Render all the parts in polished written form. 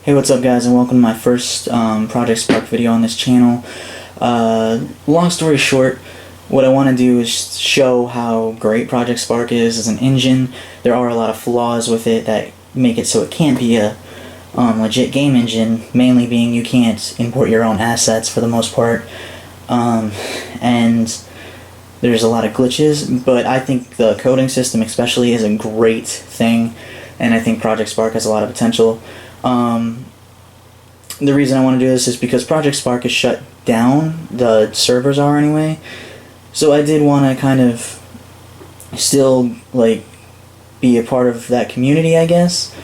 Hey, what's up guys, and welcome to my first Project Spark video on this channel. Long story short, what I want to do is show how great Project Spark is as an engine. There are a lot of flaws with it that make it so it can't be a legit game engine, mainly being you can't import your own assets for the most part. And there's a lot of glitches, but I think the coding system especially is a great thing, and I think Project Spark has a lot of potential. The reason I want to do this is because Project Spark is shut down, the servers are anyway, so I did want to kind of still be a part of that community, I guess,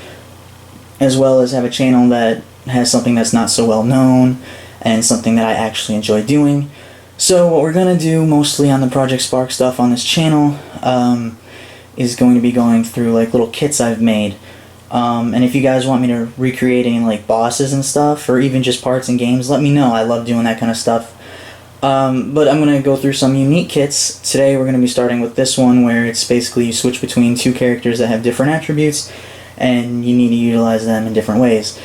as well as have a channel that has something that's not so well known and something that I actually enjoy doing. So what we're going to do mostly on the Project Spark stuff on this channel is going to be going through little kits I've made. And if you guys want me to recreate any bosses and stuff, or even just parts in games, let me know. I love doing that kind of stuff. But I'm going to go through some unique kits. Today we're going to be starting with this one, where it's basically you switch between two characters that have different attributes, and you need to utilize them in different ways.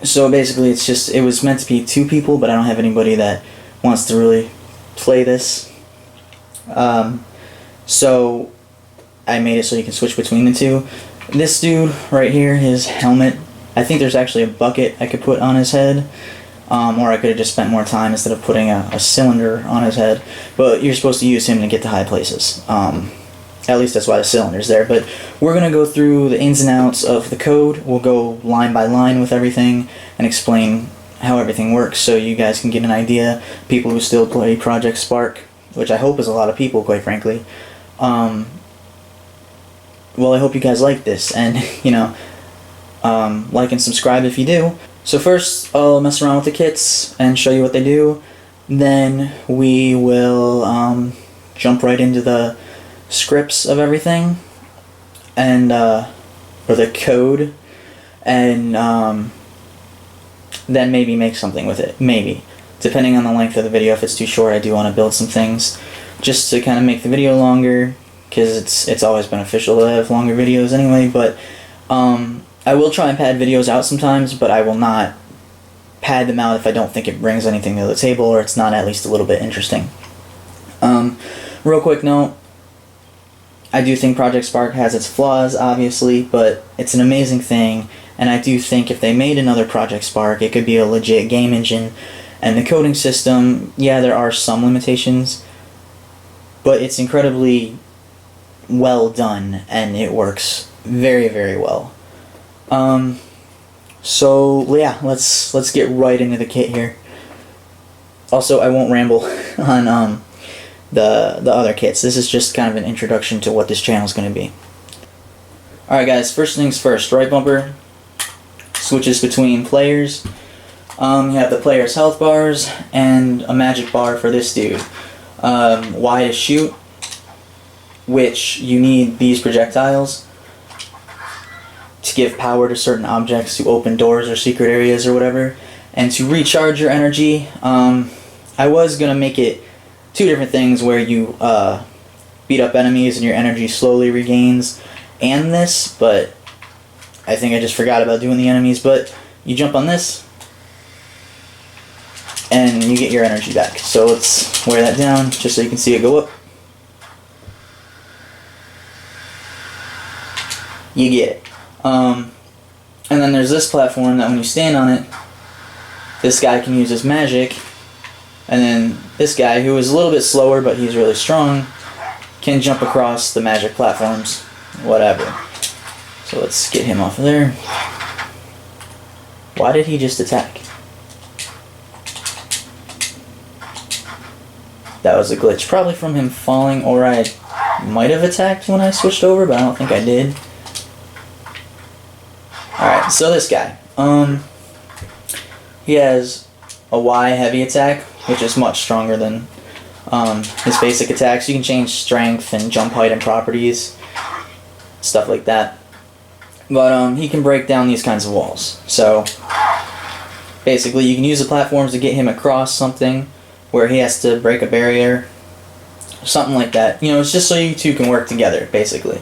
So basically it was meant to be two people, but I don't have anybody that wants to really play this. So I made it so you can switch between the two. This dude right here, his helmet, I think there's actually a bucket I could put on his head, or I could have just spent more time instead of putting a cylinder on his head, but you're supposed to use him to get to high places. At least that's why the cylinder's there. But we're going to go through the ins and outs of the code. We'll go line by line with everything and explain how everything works so you guys can get an idea, people who still play Project Spark, which I hope is a lot of people, quite frankly. Well, I hope you guys like this, and, like and subscribe if you do. So first, I'll mess around with the kits and show you what they do. Then we will jump right into the scripts of everything, and or the code, and then maybe make something with it. Maybe. Depending on the length of the video. If it's too short, I do want to build some things just to kind of make the video longer, because it's always beneficial to have longer videos anyway. But I will try and pad videos out sometimes, but I will not pad them out if I don't think it brings anything to the table, or it's not at least a little bit interesting. Real quick note, I do think Project Spark has its flaws, obviously, but it's an amazing thing, and I do think if they made another Project Spark, it could be a legit game engine. And the coding system, yeah, there are some limitations, but it's incredibly well done, and it works very, very well. So yeah, let's get right into the kit here. Also, I won't ramble on the other kits. This is just kind of an introduction to what this channel is going to be. Alright guys, first things first, right bumper switches between players. You have the player's health bars and a magic bar for this dude. Y to shoot, which you need these projectiles to give power to certain objects, to open doors or secret areas or whatever. And to recharge your energy, I was going to make it two different things where you beat up enemies and your energy slowly regains, and this, but I think I just forgot about doing the enemies. But you jump on this and you get your energy back. So let's wear that down just so you can see it go up. You get it. And then there's this platform that when you stand on it, this guy can use his magic, and then this guy, who is a little bit slower but he's really strong, can jump across the magic platforms, whatever. So let's get him off of there. Why did he just attack? That was a glitch, probably from him falling, or I might have attacked when I switched over, but I don't think I did. Alright, so this guy, he has a Y heavy attack, which is much stronger than his basic attacks. You can change strength and jump height and properties, stuff like that. But he can break down these kinds of walls. So basically you can use the platforms to get him across something where he has to break a barrier, something like that. It's just so you two can work together, basically.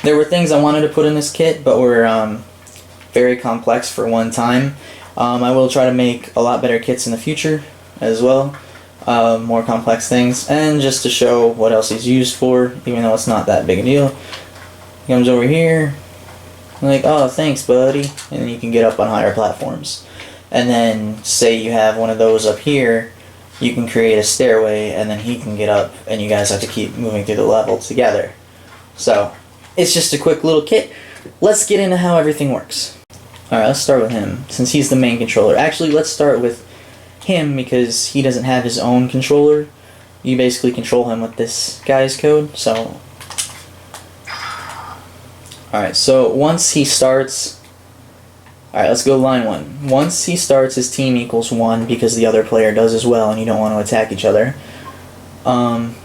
There were things I wanted to put in this kit, but were very complex for one time. I will try to make a lot better kits in the future as well, more complex things, and just to show what else he's used for, even though it's not that big a deal. He comes over here, like, oh, thanks, buddy, and then you can get up on higher platforms. And then, say you have one of those up here, you can create a stairway, and then he can get up, and you guys have to keep moving through the level together. So, it's just a quick little kit. Let's get into how everything works. Alright, let's start with him, since he's the main controller. Actually, let's start with him, because he doesn't have his own controller. You basically control him with this guy's code, so... Alright, so once he starts... Alright, let's go line 1. Once he starts, his team equals 1, because the other player does as well, and you don't want to attack each other. When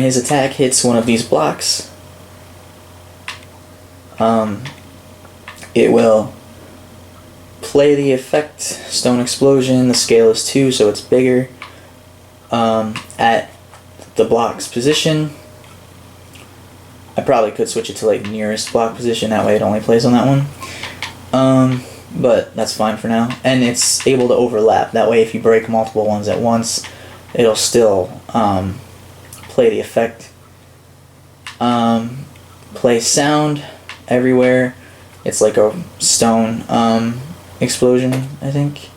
his attack hits one of these blocks, it will play the effect, Stone Explosion. The scale is 2, so it's bigger, at the block's position. I probably could switch it to like nearest block position, that way it only plays on that one. But that's fine for now. And it's able to overlap, that way if you break multiple ones at once, it'll still play the effect. Play sound everywhere. It's like a stone explosion, I think.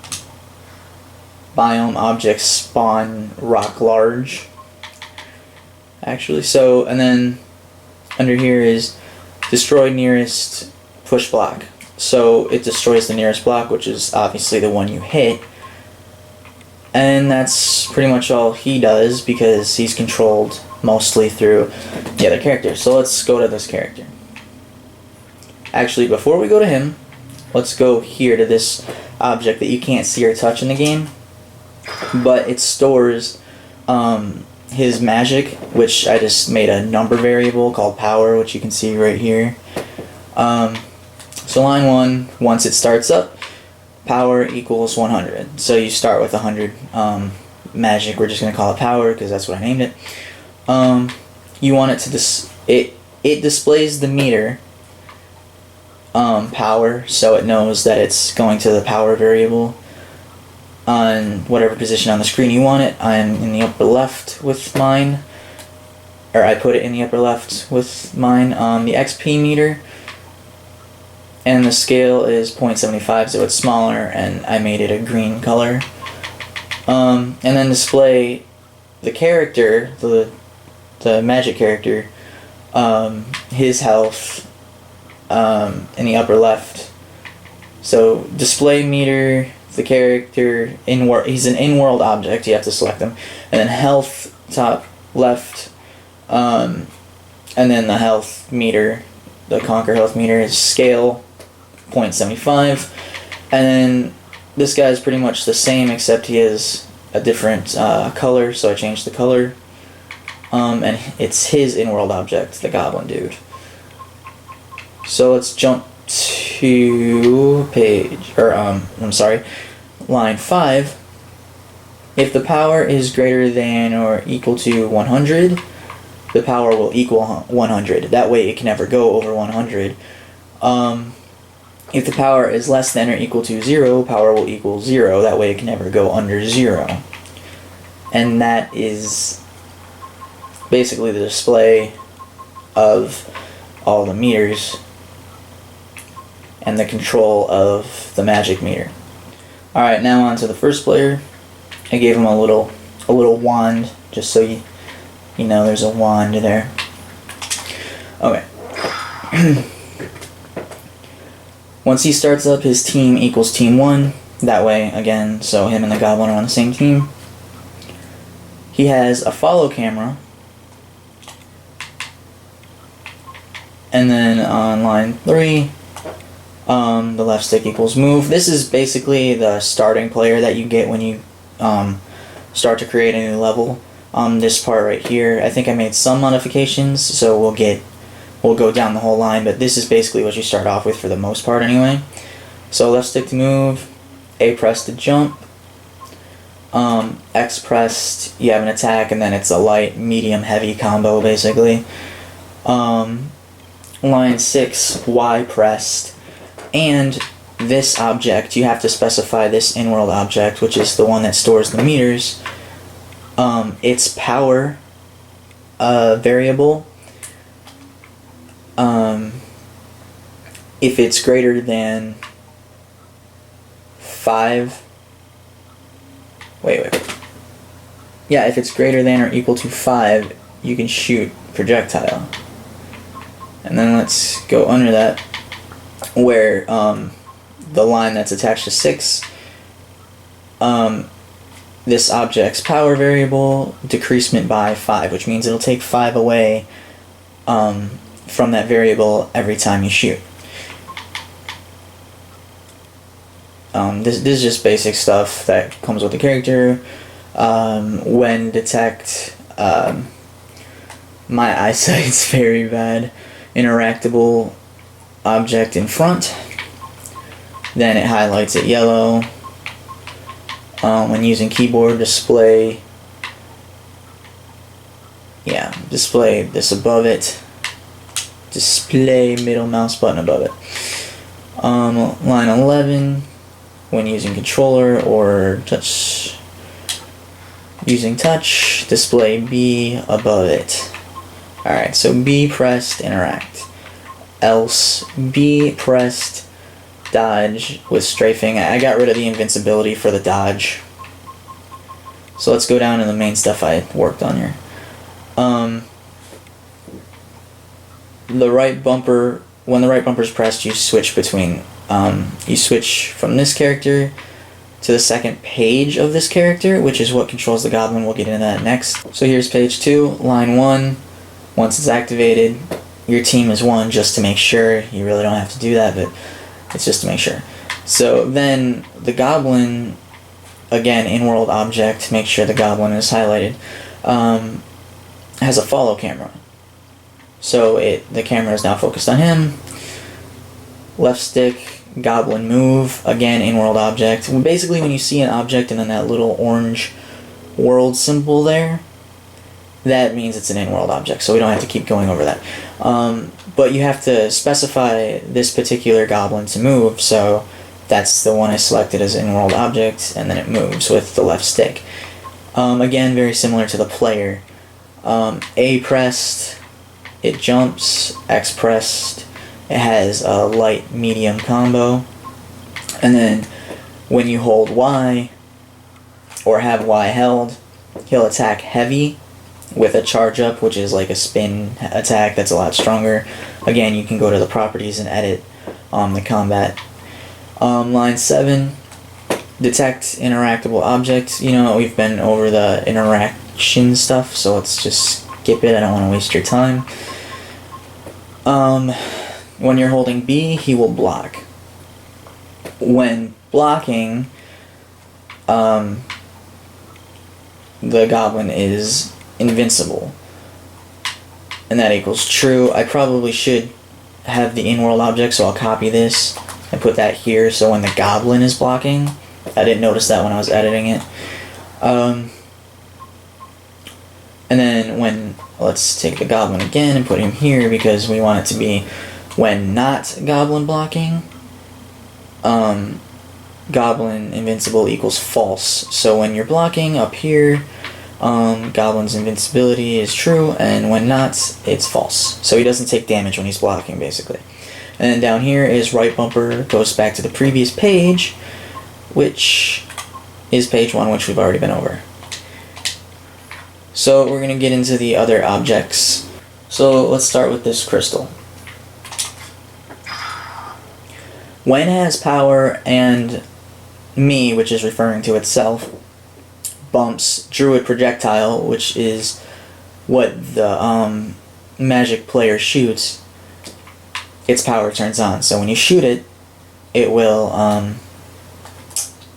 Biome objects spawn rock large. Actually, so, and then under here is destroy nearest push block. So it destroys the nearest block, which is obviously the one you hit. And that's pretty much all he does, because he's controlled mostly through the other character. So let's go to this character. Actually, before we go to him, let's go here to this object that you can't see or touch in the game. But it stores his magic, which I just made a number variable called power, which you can see right here. So line 1, once it starts up, power equals 100. So you start with 100 magic. We're just going to call it power because that's what I named it. You want it to it displays the meter power, so it knows that it's going to the power variable on whatever position on the screen you want it. I'm in the upper left with mine, or I put it in the upper left with mine. The XP meter and the scale is 0.75, so it's smaller, and I made it a green color. And then display the character, the magic character, his health in the upper left. So display meter, the character, he's an in-world object, you have to select them. And then health, top left, and then the health meter, the Conquer health meter is scale 0.75. And then this guy's pretty much the same, except he has a different color, so I changed the color. And it's his in-world object, the Goblin Dude. So let's jump to line 5. If the power is greater than or equal to 100, the power will equal 100. That way it can never go over 100. If the power is less than or equal to 0, power will equal 0. That way it can never go under 0. And that is basically the display of all the meters and the control of the magic meter. Alright, now on to the first player. I gave him a little wand, just so you know there's a wand there. Okay. Once he starts up, his team equals team 1. That way, again, so him and the Goblin are on the same team. He has a follow camera. And then on line 3, the left stick equals move. This is basically the starting player that you get when you start to create a new level. This part right here, I think I made some modifications, so we'll go down the whole line, but this is basically what you start off with for the most part anyway. So left stick to move, A pressed to jump, X pressed, you have an attack, and then it's a light, medium, heavy combo basically. line 6, Y pressed, and this object, you have to specify this in-world object, which is the one that stores the meters, its power variable, if it's greater than 5, yeah, if it's greater than or equal to 5, you can shoot projectile. And then let's go under that, where the line that's attached to 6, this object's power variable decreasement by 5, which means it'll take 5 away from that variable every time you shoot. This is just basic stuff that comes with the character. When detect, my eyesight's very bad. Interactable object in front, then it highlights it yellow. When using keyboard, display this above it, display middle mouse button above it. Line 11, when using controller or using touch, display B above it. Alright, so B pressed, interact. Else, B pressed, dodge with strafing. I got rid of the invincibility for the dodge. So let's go down to the main stuff I worked on here. The right bumper, when the right bumper is pressed, you switch between, you switch from this character to the second page of this character, which is what controls the goblin. We'll get into that next. So here's page 2, line 1. Once it's activated, your team is 1, just to make sure. You really don't have to do that, but it's just to make sure. So then the goblin, again, in-world object, make sure the goblin is highlighted, has a follow camera. So the camera is now focused on him. Left stick, goblin move, again, in-world object. Basically, when you see an object and then that little orange world symbol there, that means it's an in-world object, so we don't have to keep going over that. But you have to specify this particular goblin to move, so that's the one I selected as in-world object, and then it moves with the left stick. Again, very similar to the player. A pressed, it jumps. X pressed, it has a light medium combo. And then when you hold Y, or have Y held, he'll attack heavy with a charge up, which is like a spin attack that's a lot stronger. Again, you can go to the properties and edit the combat. Line 7, detect interactable objects. You know, we've been over the interaction stuff, so let's just skip it. I don't want to waste your time. When you're holding B, he will block. When blocking, the goblin is invincible, and that equals true. I probably should have the in-world object, so I'll copy this and put that here, so when the goblin is blocking, I didn't notice that when I was editing it. And then let's take the goblin again and put him here, because we want it to be when not goblin blocking, goblin invincible equals false. So when you're blocking up here, goblin's invincibility is true, and when not, it's false. So he doesn't take damage when he's blocking, basically. And then down here is right bumper, goes back to the previous page, which is page 1, which we've already been over. So we're going to get into the other objects. So let's start with this crystal. When has power and me, which is referring to itself, bumps druid projectile, which is what the magic player shoots, its power turns on. So when you shoot it, it will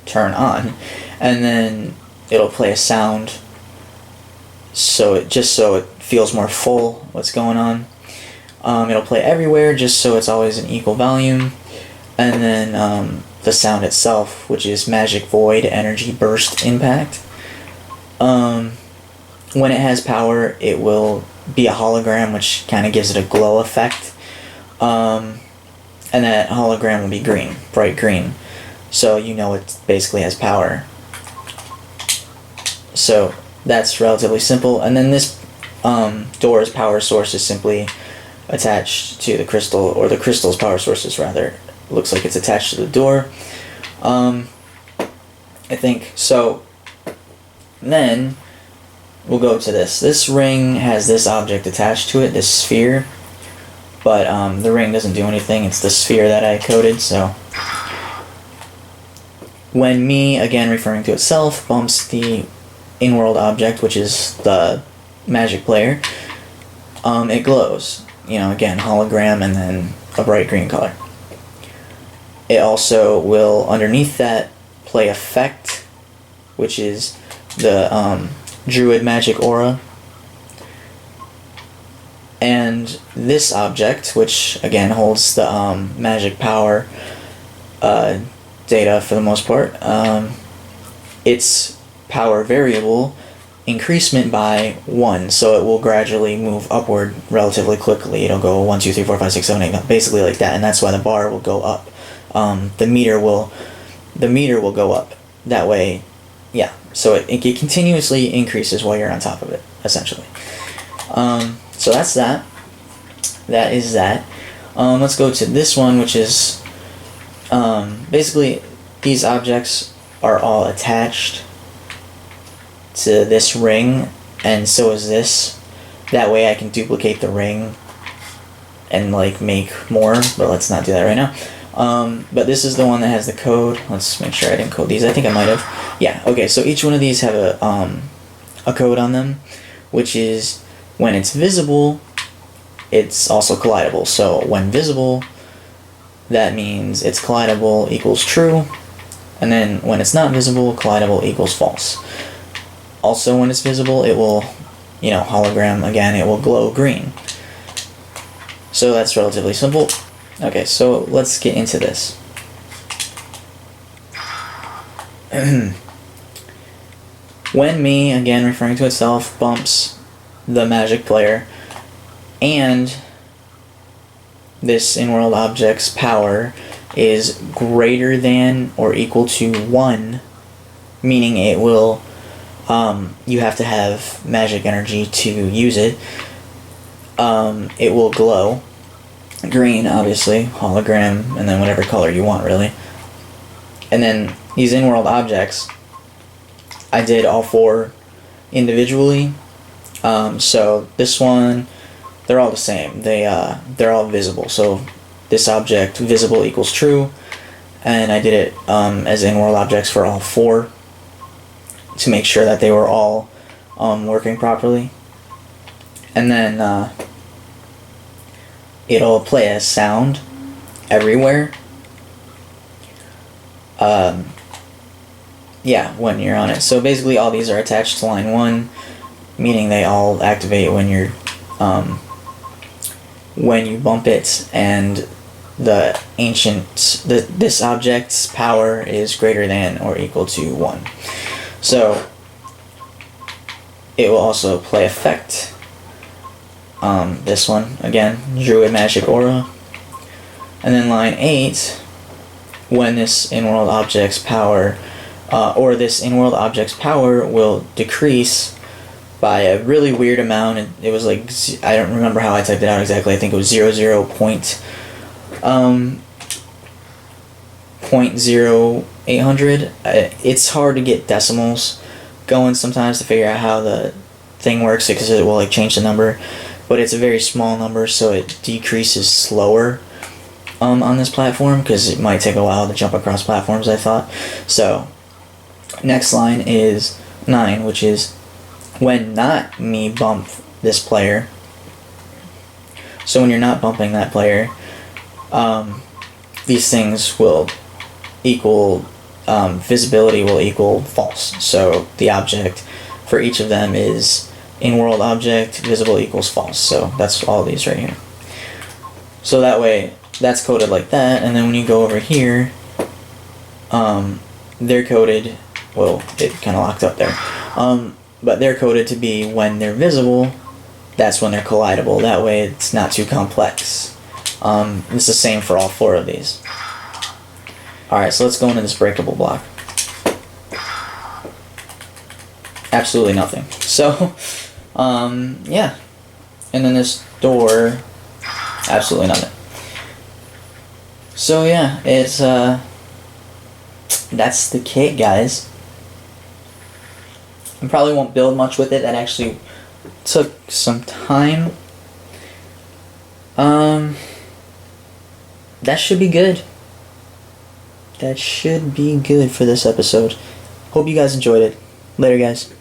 turn on, and then it'll play a sound, so it feels more full what's going on. It'll play everywhere, just so it's always an equal volume, and then the sound itself, which is magic void energy burst impact. When it has power, it will be a hologram, which kind of gives it a glow effect. And that hologram will be green, bright green. So you know it basically has power. So that's relatively simple. And then this door's power source is simply attached to the crystal, or the crystal's power sources rather. Looks like it's attached to the door. I think so. Then we'll go to this. This ring has this object attached to it, this sphere. But the ring doesn't do anything. It's the sphere that I coded. So when me, again referring to itself, bumps the in-world object, which is the magic player, it glows. You know, again, hologram and then a bright green color. It also will, underneath that, play effect, which is the druid magic aura. And this object, which again holds the magic power data for the most part, its power variable increasement by 1, so it will gradually move upward relatively quickly. It'll go 1, 2, 3, 4, 5, 6, 7, 8, basically like that, and that's why the bar will go up. The meter will go up. That way, yeah. So it continuously increases while you're on top of it, essentially. So that's that. That is that. Let's go to this one, which is basically these objects are all attached to this ring, and so is this. That way I can duplicate the ring and like make more, but let's not do that right now. But this is the one that has the code. Let's make sure I didn't code these. I think I might have. Yeah, okay, so each one of these have a code on them, which is when it's visible, it's also collidable. So when visible, that means it's collidable equals true, and then when it's not visible, collidable equals false. Also, when it's visible, it will, you know, hologram again, it will glow green. So that's relatively simple. Okay, so let's get into this. When me, again referring to itself, bumps the magic player, and this in-world object's power is greater than or equal to 1, meaning it will, you have to have magic energy to use it, it will glow green, obviously, hologram, and then whatever color you want, really. And then these in-world objects, I did all 4 individually. So this one, they're all the same. They're all visible. So this object, visible equals true, and I did it as in-world objects for all 4 to make sure that they were all working properly. And then it'll play a sound everywhere. Yeah, when you're on it. So basically all these are attached to line 1, meaning they all activate when you're when you bump it, and this object's power is greater than or equal to 1. So it will also play effect. This one, again, Druid Magic Aura. And then line 8, when this in-world object's power, this in-world object's power will decrease by a really weird amount. It was like, I don't remember how I typed it out exactly. I think it was 0.0800. It's hard to get decimals going sometimes to figure out how the thing works, because it will like change the number, but it's a very small number, so it decreases slower on this platform, because it might take a while to jump across platforms, I thought. So next line is 9, which is when not me bump this player. So when you're not bumping that player, these things will equal, visibility will equal false. So the object for each of them is in-world object, visible equals false. So that's all these right here. So that way, that's coded like that, and then when you go over here, they're coded, well, it kind of locked up there, but they're coded to be when they're visible, that's when they're collidable. That way it's not too complex. It's the same for all 4 of these. Alright, so let's go into this breakable block. Absolutely nothing. So, yeah. And then this door, absolutely nothing. So yeah, it's, that's the kit, guys. I probably won't build much with it. That actually took some time. That should be good. That should be good for this episode. Hope you guys enjoyed it. Later, guys.